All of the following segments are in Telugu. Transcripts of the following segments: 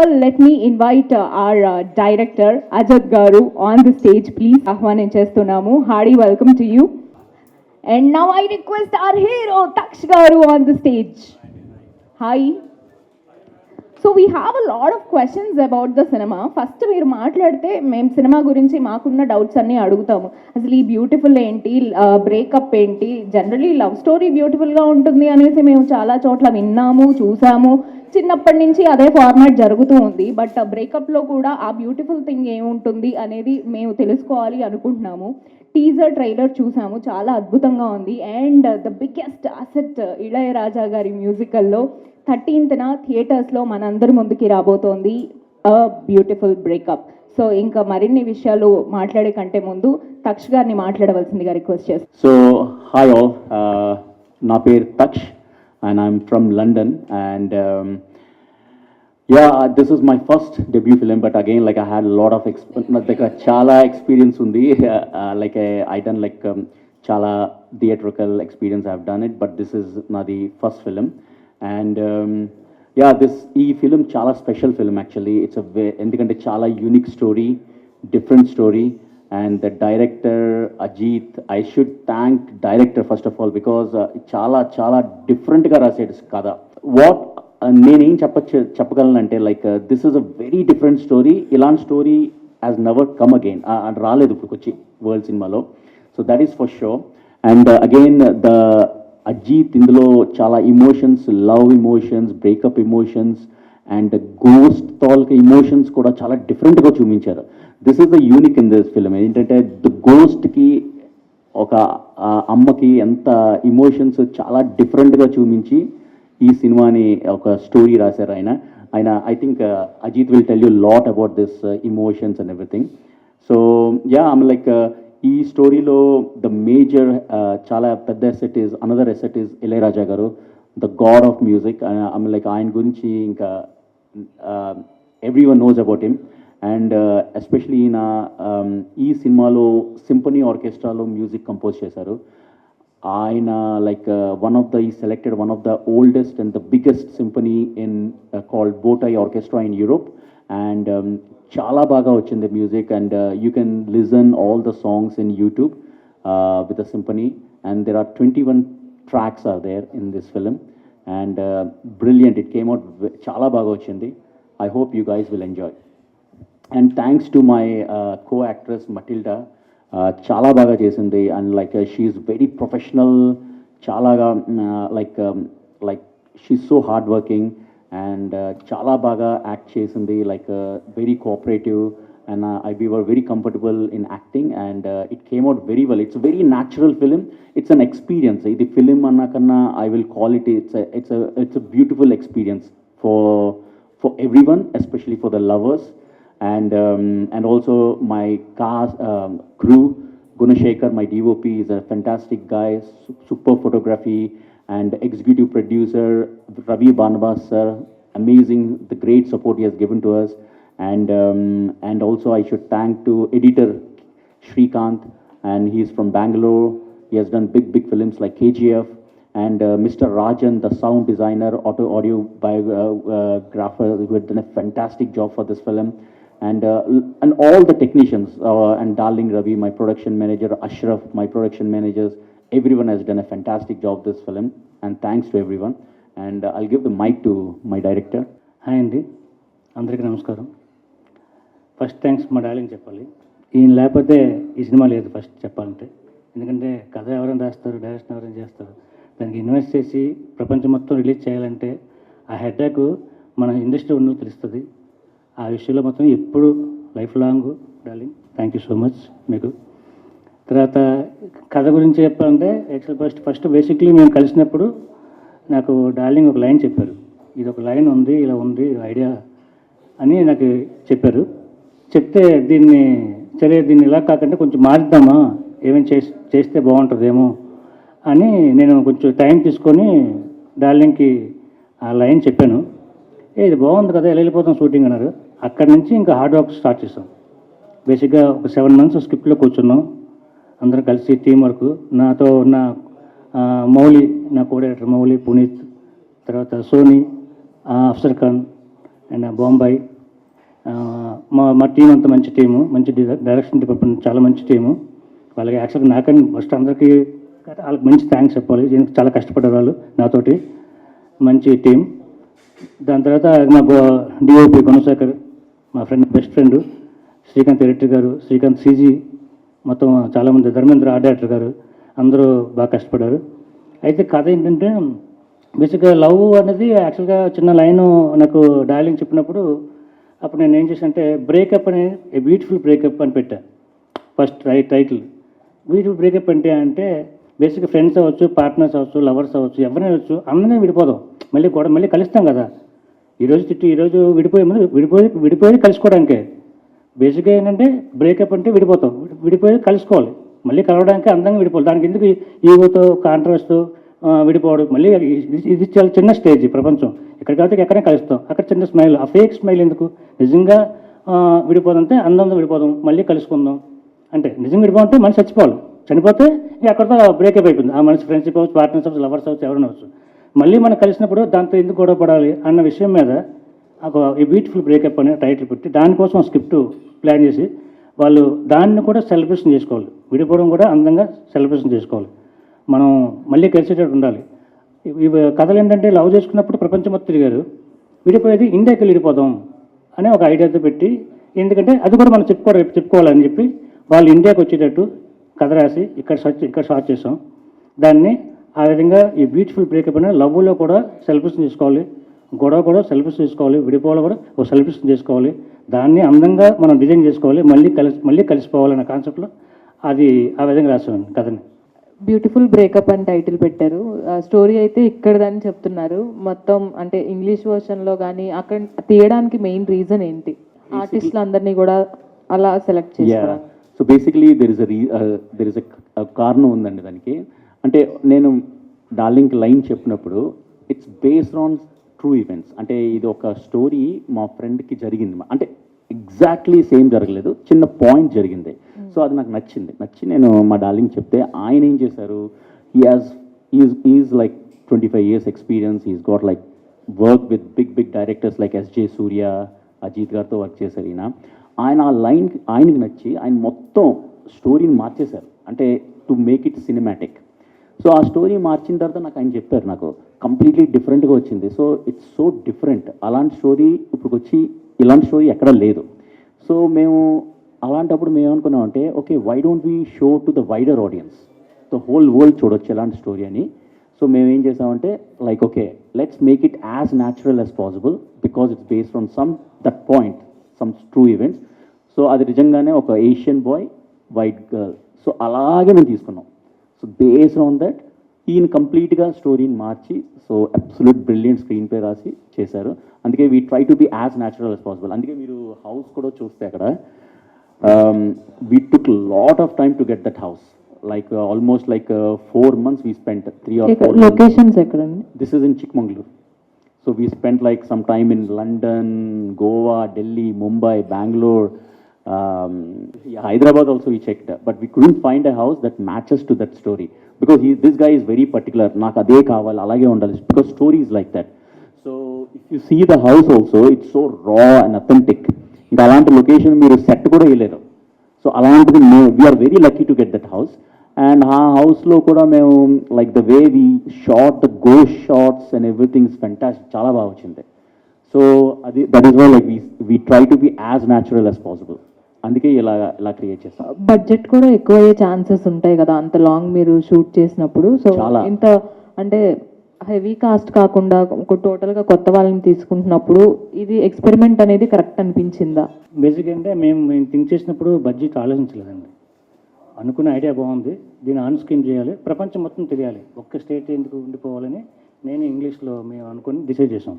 all, let me invite our director, Ajat Garu, on the stage, please. Ahwaninchestunamu. Hearty welcome to you. And now I request our hero, Taksh Garu, on the stage. Hi. So we have a lot of questions about the cinema. First మీరు మాట్లాడితే మేము సినిమా గురించి మాకున్న డౌట్స్ అన్నీ అడుగుతాము. అసలు ఈ బ్యూటిఫుల్ ఏంటి, బ్రేకప్ ఏంటి, జనరలీ లవ్ స్టోరీ బ్యూటిఫుల్గా ఉంటుంది అనేసి మేము చాలా చోట్ల విన్నాము, చూసాము. చిన్నప్పటి నుంచి అదే ఫార్మాట్ జరుగుతూ ఉంది. బట్ బ్రేకప్లో కూడా ఆ బ్యూటిఫుల్ థింగ్ ఏముంటుంది అనేది మేము తెలుసుకోవాలి అనుకుంటున్నాము. టీజర్ ట్రైలర్ చూసాము, చాలా అద్భుతంగా ఉంది. And the biggest asset Ilaiyaraaja గారి మ్యూజికల్లో 13th థియేటర్స్లో మనందరి ముందుకి రాబోతోంది అ బ్యూటిఫుల్ బ్రేకప్. సో ఇంకా మరిన్ని విషయాలు మాట్లాడే కంటే ముందు తక్ష్ గారిని మాట్లాడవలసిందిగా రిక్వెస్ట్ చేస్తాను. సో హాయ్ ఆల్, నా పేరు Taksh and I'm from London and this is my first debut film, but again like I had a lot of chala experience undi, like I done like chala theatrical experience I've done it, but this is not the first film. And this film chala special film actually. It's a endukante chala unique story, different story, and the director Ajit, I should thank director first of all because chala different ga rasedu kada. What నేనేం చెప్పగలనంటే like this is a very different story. ఇలాంటి story has never come again, రాలేదు ఇప్పుడు వచ్చి వరల్డ్ సినిమాలో. So that is for sure. And again the Ajith ఇందులో చాలా emotions, love emotions, breakup emotions and ghost తాలూకా ఇమోషన్స్ కూడా చాలా డిఫరెంట్గా చూపించారు. This is the unique in this film. ఏంటంటే ద గోస్ట్కి ఒక అమ్మకి ఎంత ఇమోషన్స్ చాలా డిఫరెంట్గా చూపించి ఈ సినిమాని ఒక స్టోరీ రాశారు ఆయన. I think Ajith will tell you lot about this emotions and everything. So I'm like ఈ స్టోరీలో ద మేజర్ చాలా పెద్ద asset is another asset is Ilaiyaraaja garu, the god of music. I'm like ఆయన గురించి ఇంకా every one knows about him. And especially ఈయన ఈ సినిమాలో సింఫనీ ఆర్కెస్ట్రాలో మ్యూజిక్ కంపోజ్ చేశారు. ఆయన like he selected one of the oldest and the biggest symphony in called Botai Orchestra in Europe, and చాలా బాగా వచ్చింది music. And you can listen all the songs in YouTube with the symphony, and there are 21 tracks are there in this film, and brilliant. It came out చాలా బాగా వచ్చింది. I hope you guys will enjoy. And thanks to my co-actress Matilda, చాలా బాగా చేసింది. And like she is very professional, చాలాగా like she is so hard working and చాలా బాగా యాక్ట్ చేసింది. Like very cooperative and we were very comfortable in acting, and it came out very well. It's a very natural film. It's an experience. ఇది film అన్నా కన్నా I will call it, it's a beautiful experience for everyone, especially for the lovers. And also my cast, crew, Gunashekar, my DOP, is a fantastic guy, super photography, and executive producer Ravi Banabas sir, amazing, the great support he has given to us. And also I should thank to editor Shrikant, and he is from Bangalore. He has done big films like KGF, and Mr. Rajan, the sound designer, audio biographer, who had done a fantastic job for this film. And all the technicians, and Darling Ravi, my production manager, Ashraf, my production managers, everyone has done a fantastic job this film, and thanks to everyone. And I'll give the mic to my director. Hi అండి, అందరికీ నమస్కారం. ఫస్ట్ థ్యాంక్స్ మా డార్లింగ్ చెప్పాలి. ఈయన లేకపోతే ఈ సినిమా లేదు ఫస్ట్ చెప్పాలంటే. ఎందుకంటే కథ ఎవరైనా రాస్తారు, డైరెక్షన్ ఎవరైనా చేస్తారు, దానికి ఇన్వెస్ట్ చేసి ప్రపంచం మొత్తం రిలీజ్ చేయాలంటే ఆ హెడ్ఏక్ మన ఇండస్ట్రీ ఉన్నది తెలుస్తుంది. ఆ విషయంలో మొత్తం ఎప్పుడు life long darling, thank you so much మీకు. తర్వాత కథ గురించి చెప్పాలంటే యాక్చువల్ ఫస్ట్ బేసిక్లీ మేము కలిసినప్పుడు నాకు డార్లింగ్ ఒక లైన్ చెప్పారు. ఇది ఒక లైన్ ఉంది, ఇలా ఉంది ఐడియా అని నాకు చెప్పారు. చెప్తే దీన్ని ఇలా కాకుండా కొంచెం మారుద్దామా, ఏమేమి చేస్తే బాగుంటుందేమో అని నేను కొంచెం టైం తీసుకొని డార్లింగ్కి ఆ లైన్ చెప్పాను. ఇది బాగుంది కదా, ఎలా వెళ్ళిపోతాం షూటింగ్ అన్నారు. అక్కడి నుంచి ఇంకా హార్డ్ వర్క్ స్టార్ట్ చేసాం. బేసిక్గా ఒక 7 months స్క్రిప్ట్లో కూర్చున్నాం అందరం కలిసి, టీం వర్క్. నాతో ఉన్న మౌలి, నా కోడైరెక్టర్ మౌలి, పునీత్, తర్వాత సోనీ, అఫ్సర్ ఖాన్ అండ్ బాంబాయి, మా టీం అంతా మంచి టీము, మంచి డైరెక్షన్ డిపార్ట్మెంట్ చాలా మంచి టీము. వాళ్ళకి యాక్చువల్గా నాకని ఫస్ట్ అందరికీ వాళ్ళకి మంచి థ్యాంక్స్ చెప్పాలి. దీనికి చాలా కష్టపడ్డారు వాళ్ళు నాతోటి, మంచి టీం. దాని తర్వాత మా డిఓపి గుణశేఖర్, మా friend best friend Srikanth editor గారు, శ్రీకాంత్ సీజీ, మొత్తం చాలామంది, ధర్మేంద్ర ఆర్ట్ డైరెక్టర్ గారు, అందరూ బాగా కష్టపడ్డారు. అయితే కథ ఏంటంటే బేసిక్గా లవ్ అనేది యాక్చువల్గా చిన్న లైను నాకు డైలాగ్ చెప్పినప్పుడు అప్పుడు నేను ఏం చేశానంటే బ్రేకప్ అని, ఏ బ్యూటిఫుల్ బ్రేకప్ అని పెట్టా ఫస్ట్ టైటిల్. బ్యూటిఫుల్ బ్రేకప్ అంటే బేసిక్గా ఫ్రెండ్స్ అవ్వచ్చు, పార్ట్నర్స్ అవ్వచ్చు, లవర్స్ అవ్వచ్చు, ఎవరైనా అవ్వచ్చు, అందరినీ విడిపోదాం, మళ్ళీ కలుస్తాం కదా. ఈరోజు తిట్టి ఈరోజు విడిపోయి కలుసుకోవడానికే. బేసిక్గా ఏంటంటే బ్రేకప్ అంటే విడిపోయి కలుసుకోవాలి, మళ్ళీ కలవడానికి అందంగా విడిపోవాలి. దానికి ఎందుకు ఈగోతో కాంట్రవర్స్తో విడిపోవడం, మళ్ళీ ఇది చాలా చిన్న స్టేజ్ ప్రపంచం. ఇక్కడ కాబట్టి ఎక్కడైనా కలుస్తాం, అక్కడ చిన్న స్మైల్, ఆ ఫేక్ స్మైల్ ఎందుకు, నిజంగా విడిపోదంటే అందంగా విడిపోదాం, మళ్ళీ కలుసుకుందాం అంటే. నిజంగా విడిపోతే మనిషి చనిపోతే ఇక అక్కడితో బ్రేకప్ అయిపోయింది. ఆ మనిషి ఫ్రెండ్షిప్ అవ్వచ్చు, పార్ట్నర్స్ అవ్వచ్చు, లవర్స్ అవ్వచ్చు, ఎవరైనా అవ్వచ్చు. మళ్ళీ మనం కలిసినప్పుడు దాంతో ఎందుకు గొడవ పడాలి అన్న విషయం మీద ఈ బ్యూటిఫుల్ బ్రేకప్ అనే టైటిల్ పెట్టి దానికోసం స్క్రిప్ట్ ప్లాన్ చేసి వాళ్ళు దాన్ని కూడా సెలబ్రేషన్ చేసుకోవాలి. విడిపోవడం కూడా అందంగా సెలబ్రేషన్ చేసుకోవాలి, మనం మళ్ళీ కలిసేటట్టు ఉండాలి. ఇవి కథలు ఏంటంటే లవ్ చేసుకున్నప్పుడు ప్రపంచం మొత్తం తిరిగారు, విడిపోయేది ఇండియాకి విడిపోదాం అనే ఒక ఐడియాతో పెట్టి, ఎందుకంటే అది కూడా మనం చెప్పుకోవాలని చెప్పి వాళ్ళు ఇండియాకి వచ్చేటట్టు కథ రాసి ఇక్కడ షార్ట్ చేసాం. దాన్ని ఆ విధంగా ఈ బ్యూటిఫుల్ బ్రేకప్ అనే లవ్లో కూడా సెలబ్రేషన్ చేసుకోవాలి, గొడవ కూడా సెలబ్రేషన్ చేసుకోవాలి, విడిపోవాలి కూడా ఒక సెలబ్రేషన్ చేసుకోవాలి. దాన్ని అందంగా మనం డిజైన్ చేసుకోవాలి, మళ్ళీ కలిసిపోవాలన్న కాన్సెప్ట్లో అది ఆ విధంగా రాసామండి కథని. బ్యూటిఫుల్ బ్రేకప్ అని టైటిల్ పెట్టారు. స్టోరీ అయితే ఇక్కడదని చెప్తున్నారు మొత్తం, అంటే ఇంగ్లీష్ వర్షన్లో కానీ అక్కడ తీయడానికి మెయిన్ రీజన్ ఏంటి? ఆర్టిస్టులు అందరినీ కూడా అలా సెలెక్ట్ చేసుకోవడానికి. So basically there is a కారణం ఉందండి దానికి. అంటే నేను డార్లింగ్ లైన్ చెప్పినప్పుడు it's based on true events. అంటే ఇది ఒక స్టోరీ మా ఫ్రెండ్కి జరిగింది, అంటే ఎగ్జాక్ట్లీ సేమ్ జరగలేదు, చిన్న పాయింట్ జరిగింది. సో అది నాకు నచ్చి నేను మా డార్లింగ్ చెప్తే ఆయన ఏం చేశారు, is like 25 years experience, is got like work with big directors like SJ Suryah, Ajith గారితో వర్క్ చేశారు ఆయన ఆ లైన్ ఆయనకి నచ్చి ఆయన మొత్తం స్టోరీని మార్చేశారు, అంటే to make it cinematic. So ఆ స్టోరీ మార్చిన తర్వాత నాకు ఆయన చెప్పారు, నాకు కంప్లీట్లీ డిఫరెంట్గా వచ్చింది. సో ఇట్స్ సో డిఫరెంట్, అలాంటి స్టోరీ ఇప్పుడు వచ్చి ఇలాంటి స్టోరీ ఎక్కడ లేదు. సో మేము అలాంటప్పుడు మేము ఏమనుకున్నామంటే, okay why don't we show to the wider audience, the whole world చూడొచ్చు ఎలాంటి స్టోరీ అని. సో మేము ఏం చేసామంటే like okay let's make it as natural as possible because it's based on that point, some true events. So అది నిజంగానే ఒక Asian boy white girl, so అలాగే మేము తీసుకున్నాం. సో బేస్డ్ ఆన్ దట్ ఈయన కంప్లీట్గా స్టోరీని మార్చి, so absolute brilliant screen play రాసి చేశారు. అందుకే we try to be as natural as possible. అందుకే మీరు హౌస్ కూడా చూస్తే అక్కడ we took lot of time to get that house, like almost like 4 months we spent, 3 or 4 locations ఎక్కడండి? This is in Chikmagalur. So we spent like some time in London, Goa, Delhi, Mumbai, Bangalore, Hyderabad also we checked, but we couldn't find a house that matches to that story because this guy is very particular, నాకు అదే కావాలి అలాగే ఉండాలి, because story is like that. So if you see the house also, it's so raw and authentic. ఇంకా అలాంటి లొకేషన్ మీరు సెట్ కూడా వేయలేరు. సో అలాంటిది we are very lucky to get that house. And ఆ హౌస్లో కూడా మేము like the way we shot the ghost shots and everything is fantastic, చాలా బాగా వచ్చింది. సో అది that is why like we try to be as natural as possible. అందుకే ఇలా క్రియేట్ చేస్తాం. బడ్జెట్ కూడా ఎక్కువ అయ్యే ఛాన్సెస్ ఉంటాయి కదా అంత లాంగ్ మీరు షూట్ చేసినప్పుడు. సో ఇంత అంటే హెవీ కాస్ట్ కాకుండా టోటల్గా కొత్త వాళ్ళని తీసుకుంటున్నప్పుడు ఇది ఎక్స్పెరిమెంట్ అనేది కరెక్ట్ అనిపించిందా? బేసిక్ అంటే మేము థింక్ చేసినప్పుడు బడ్జెట్ ఆలోచించలేదండి. అనుకున్న ఐడియా బాగుంది, దీన్ని ఆన్ స్క్రీన్ చేయాలి, ప్రపంచం మొత్తం తెలియాలి, ఒక్క స్టేట్ ఎందుకు ఉండిపోవాలని నేను ఇంగ్లీష్లో మేము అనుకుని డిసైడ్ చేసాం.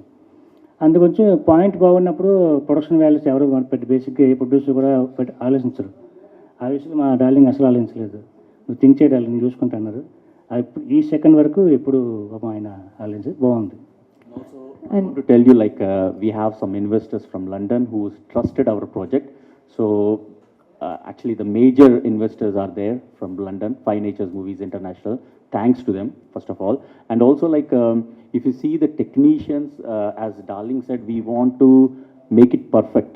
అందుకొంచెం పాయింట్ బాగున్నప్పుడు ప్రొడక్షన్ వాల్యూస్ ఎవరు పెట్టి బేసిక్గా ఏ ప్రొడ్యూసర్ కూడా ఆలోచించరు. ఆ విషయంలో మా డార్లింగ్ అసలు ఆలోచించలేదు. నువ్వు థింక్ చేయడాలి, నేను చూసుకుంటున్నారు. ఈ సెకండ్ వరకు ఎప్పుడు ఆయన ఆలోచించి బాగుంది. And to tell you, like we have some investors from London who trusted our project. So actually the major investors are there from London, Five Natures Movies International. Thanks to them, first of all. And also like if you see the technicians, as Darling said, we want to make it perfect.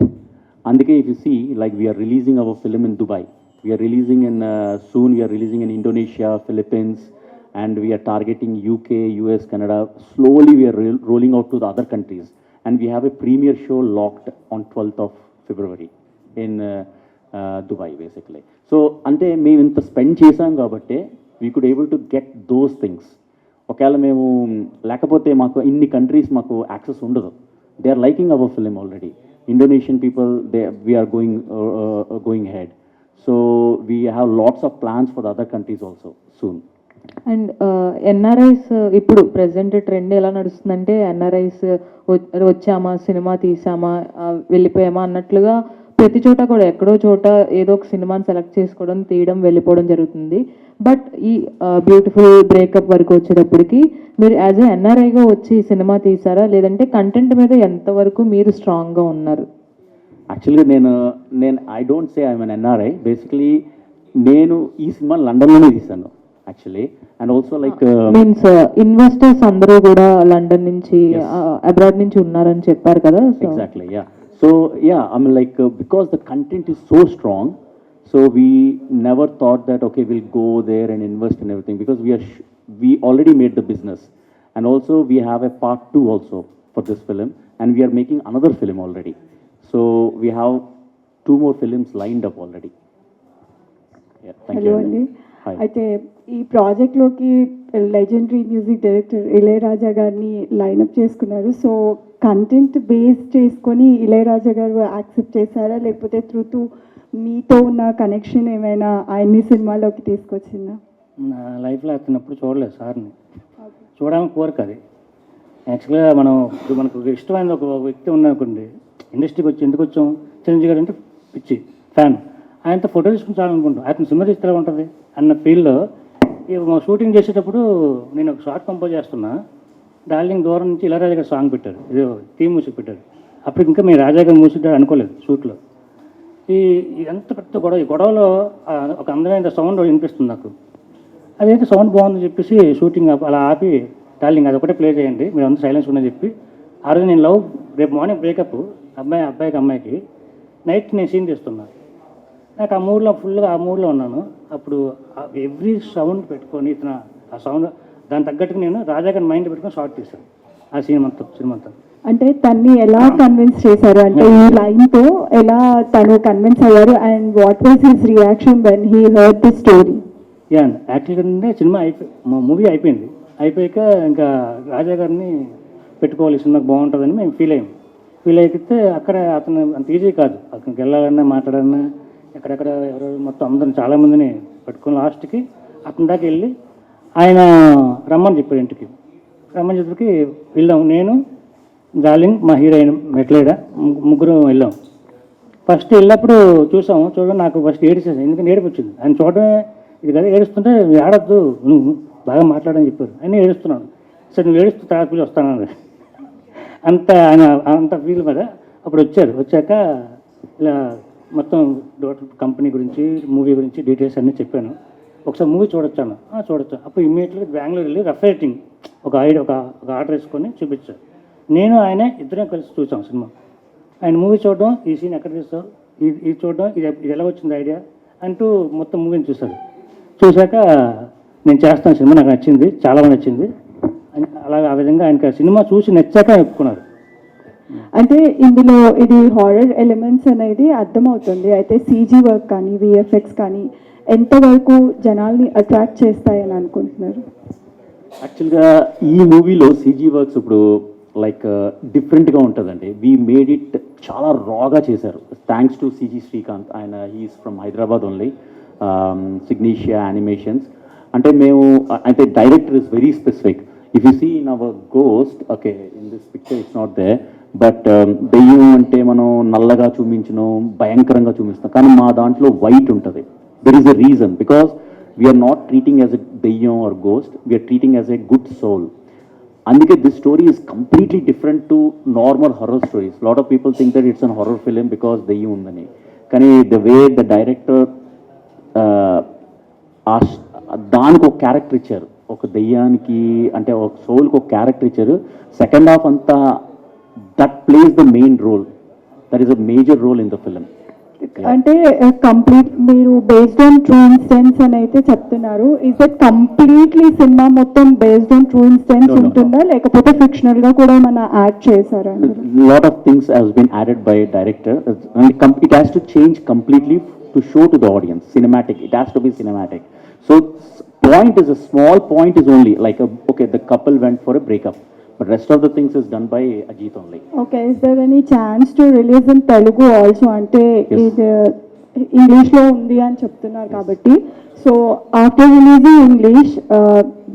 అందుకే if you see like we are releasing our film in Dubai, we are releasing in soon we are releasing in Indonesia, Philippines, and we are targeting UK, US, Canada. Slowly we are rolling out to the other countries, and we have a premiere show locked on 12th of February in Dubai basically. So ante మేము ఇంత స్పెండ్ చేసాం కాబట్టి we could able to get those things. ఒకవేళ మేము లేకపోతే మాకు ఇన్ని కంట్రీస్ మాకు యాక్సెస్ ఉండదు. They are liking our film already. Indonesian people we are going ahead. So we have lots of plans for the other countries also soon. And NRIs ఇప్పుడు ప్రజెంట్ ట్రెండ్ ఎలా నడుస్తుందంటే ఎన్ఆర్ఐస్ వచ్చామా సినిమా తీసామా వెళ్ళిపోయామా అన్నట్లుగా ప్రతి చోట కూడా ఎక్కడో చోట ఏదో ఒక సినిమాని సెలెక్ట్ చేసుకోవడం తీయడం వెళ్ళిపోవడం జరుగుతుంది. బట్ ఈ బ్యూటిఫుల్ బ్రేకప్ వరకు వచ్చేటప్పటికి మీరు యాజ్ ఎ ఎన్ఆర్ఐగా వచ్చి సినిమా తీసారా, లేదంటే కంటెంట్ మీద ఎంతవరకు మీరు స్ట్రాంగ్గా ఉన్నారు? యాక్చువల్గా నేను I don't say I'm N NRI. Basically నేను ఈ సినిమా లండన్లోనే తీశాను actually. And also like means investors అందరూ కూడా లండన్ నుంచి అబ్రాడ్ నుంచి ఉన్నారని చెప్పారు కదా. Exactly yeah. So yeah I mean like because the content is so strong, so we never thought that okay we'll go there and invest in everything, because we already made the business, and also we have a part 2 also for this film, and we are making another film already. So we have 2 more films lined up already. Yeah, thank you. Hello అండి. Hi. అయితే ఈ ప్రాజెక్ట్లోకి లెజెండరీ మ్యూజిక్ డైరెక్టర్ ఇళయరాజా గారిని లైనప్ చేసుకున్నారు. సో కంటెంట్ బేస్ చేసుకొని ఇళయరాజా గారు యాక్సెప్ట్ చేశారా, లేకపోతే త్రూ మీతో ఉన్న కనెక్షన్ ఏమైనా ఆయన్ని సినిమాలోకి తీసుకొచ్చిందా? నా లైఫ్లో అతనప్పుడు చూడలేదు సార్ని, చూడాలని కోరిక అది. యాక్చువల్గా ఇప్పుడు మనకు ఇష్టమైన ఒక వ్యక్తి ఉన్నానుకోండి, ఇండస్ట్రీకి వచ్చి ఎందుకు వచ్చాం, చిరంజీవి గారు అంటే పిచ్చి ఫ్యాన్, ఆయనతో ఫోటో తీసుకుని చాలనుకుంటాం, అతను సినిమా తీస్తే ఎలా ఉంటుంది అన్న ఫీల్డ్లో షూటింగ్ చేసేటప్పుడు నేను ఒక షార్ట్ కంపోజ్ చేస్తున్నా, డార్లింగ్ దూరం నుంచి ఇళయరాజా గారు సాంగ్ పెట్టారు, ఇది థీమ్ మ్యూజిక్ పెట్టారు. అప్పుడు ఇంకా మేము రాజా గారు మ్యూజిక్ అనుకోలేదు షూట్లో. ఎంత పెద్ద గొడవ, ఈ గొడవలో ఒక అందమైన సౌండ్ వినిపిస్తుంది నాకు. అదైతే సౌండ్ బాగుందని చెప్పేసి షూటింగ్ అలా ఆపి, డార్లింగ్ అది ఒకటే ప్లే చేయండి, మీరు అంతా సైలెన్స్ ఉండని చెప్పి, ఆ రోజు నేను రేపు మార్నింగ్ బ్రేకప్ అబ్బాయికి అమ్మాయికి నైట్ నేను సీన్ తీస్తున్నా. నాకు ఆ మూడ్లో ఫుల్గా ఆ మూడ్లో ఉన్నాను. అప్పుడు ఎవ్రీ సౌండ్ పెట్టుకొని ఆ సౌండ్ దాని తగ్గట్టుగా నేను రాజా గారి మైండ్ పెట్టుకొని షార్ట్ తీశాను ఆ సినిమా అంతా. అంటే తన్ని ఎలా కన్విన్స్ చేశారు, అంటే ఈ లైన్తో ఎలా తను కన్విన్స్ అయ్యారు, and what was his reaction when he heard the story? Yeah యాక్చువల్గా సినిమా మూవీ అయిపోయాక ఇంకా రాజా గారిని పెట్టుకోవాలి, సినిమాకి బాగుంటుందని మేము ఫీల్ అయితే అక్కడ అతను అంత ఈజీ కాదు, అక్కడికి వెళ్ళాలన్నా మాట్లాడాలన్నా ఎక్కడెక్కడ ఎవరెవరు మొత్తం అందరిని చాలామందిని పట్టుకుని లాస్ట్కి అతని దాకా వెళ్ళి ఆయన రమ్మని చెప్పారు, ఇంటికి రమ్మని చెప్పి వెళ్ళాం. నేను డార్లింగ్ మా హీరోయిన్ మెట్లేడ ముగ్గురు వెళ్ళాం. ఫస్ట్ వెళ్ళినప్పుడు చూడడం నాకు ఫస్ట్ ఏడిచేసాను, ఎందుకంటే ఏడుపు వచ్చింది. ఆయన చూడడమే ఇది కదా, ఏడుస్తుంటే ఆడద్దు నువ్వు బాగా మాట్లాడని చెప్పారు, ఆయన ఏడుస్తున్నాను. సరే నువ్వు ఏడుస్తూ తర్వాత పిలిచి వస్తాను అంత ఫీల్ మీద. అప్పుడు వచ్చాక ఇలా మొత్తం కంపెనీ గురించి మూవీ గురించి డీటెయిల్స్ అన్నీ చెప్పాను. ఒకసారి మూవీ చూడొచ్చాను. అప్పుడు ఇమ్మీడియట్గా బెంగళూరు వెళ్ళి రఫ్ రైటింగ్ ఒక ఆర్డర్ వేసుకొని చూపించాను. నేను ఆయన ఇద్దరం కలిసి చూసాం సినిమా. ఆయన మూవీ చూడడం, ఈ సీన్ ఎక్కడ తీస్తావు, ఇది చూడడం, ఇది ఎలా వచ్చింది ఐడియా అంటూ మొత్తం మూవీని చూశాక నేను చేస్తాను సినిమా, నాకు నచ్చింది, చాలా నచ్చింది. అలాగే ఆ విధంగా ఆయనకి సినిమా చూసి నచ్చాక ఒప్పుకున్నారు. అంటే ఇందులో ఇది హారర్ ఎలిమెంట్స్ అనేది అర్థమవుతుంది. అయితే సీజీ వర్క్ కానీ విఎఫ్ఎక్స్ కానీ ఎంతవరకు జనాల్ని అట్రాక్ట్ చేస్తాయని అనుకుంటున్నారు? యాక్చువల్గా ఈ మూవీలో సీజీ వర్క్స్ ఇప్పుడు లైక్ డిఫరెంట్గా ఉంటుందండి. వీ మేడ్ ఇట్ చాలా రాగా చేశారు, థ్యాంక్స్ టు సిజీ శ్రీకాంత్. ఆయన he is from Hyderabad only, Signesia animations. అంటే అయితే director is very specific. If you see in our ghost, okay in this picture it's not they, but దెయ్యం అంటే మనం నల్లగా చూపించడం, భయంకరంగా చూపిస్తాం, కానీ మా దాంట్లో వైట్ ఉంటుంది. There is a reason, because we are not treating as a దెయ్యం or ghost, we are treating as a good soul. అందుకే this story is completely different to normal horror stories. Lot of people think that it's an horror film because దెయ్యం ఉందని, కానీ ద వే ద డైరెక్టర్ దానికి ఒక క్యారెక్టర్ ఇచ్చారు, ఒక దెయ్యానికి అంటే ఒక సోల్కి ఒక క్యారెక్టర్ ఇచ్చారు. సెకండ్ హాఫ్ అంతా that place the main role. that is a major role in the film. అంటే కంప్లీట్ మీరు బేస్డ్ ఆన్ ట్రూ ఇన్సిడెంట్స్ అని అయితే చెప్తున్నారు. ఇస్ ఇట్ కంప్లీట్లీ సినిమా మొత్తం based on true incidents No, no, no. ఉంటుందా లేకపోతే ఫిక్షనల్ గా కూడా ఏమైనా యాడ్ చేశారా? Lot of things has been added by director, and it has to change completely to show to the audience cinematic. It has to be cinematic. So point is a small point is only like okay, the couple went for a breakup, but rest of the things is done by Ajit only. Okay, is there any chance to release in Telugu also? అంటే Yes. ఇది ఇంగ్లీష్ లో ఉంది అని చెప్తున్నారు కాబట్టి, సో ఆఫ్టర్ రిలీజింగ్ ఇంగ్లీష్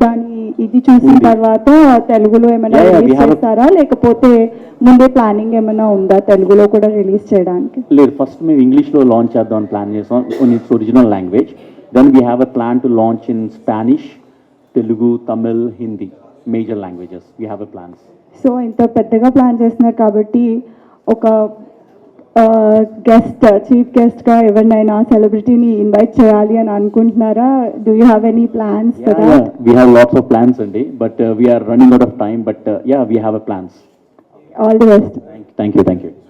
దాని ఇది చూసిన ఉంది. తర్వాత తెలుగులో ఏమైనా Yeah, yeah, we release have a- చేస్తారా లేకపోతే ముందే ప్లానింగ్ ఏమైనా ఉందా తెలుగులో కూడా రిలీజ్ చేయడానికి? లేదు, ఫస్ట్ మేము ఇంగ్లీష్లో లాంచ్ చేద్దామని ప్లాన్ చేసాం in its original language. Then we have a plan to launch in Spanish, Telugu, Tamil, Hindi, major languages we have a plans. So ఇంత పెద్దగా ప్లాన్ చేస్తున్నారు కాబట్టి ఒక గెస్ట్, చీఫ్ గెస్ట్గా ఎవరినైనా సెలబ్రిటీని ఇన్వైట్ చేయాలి అని అనుకుంటున్నారా? Do you have any plans for that? We have lots of plans అండి, but we are running out of time, but yeah we have a plans. All the best. Thank you.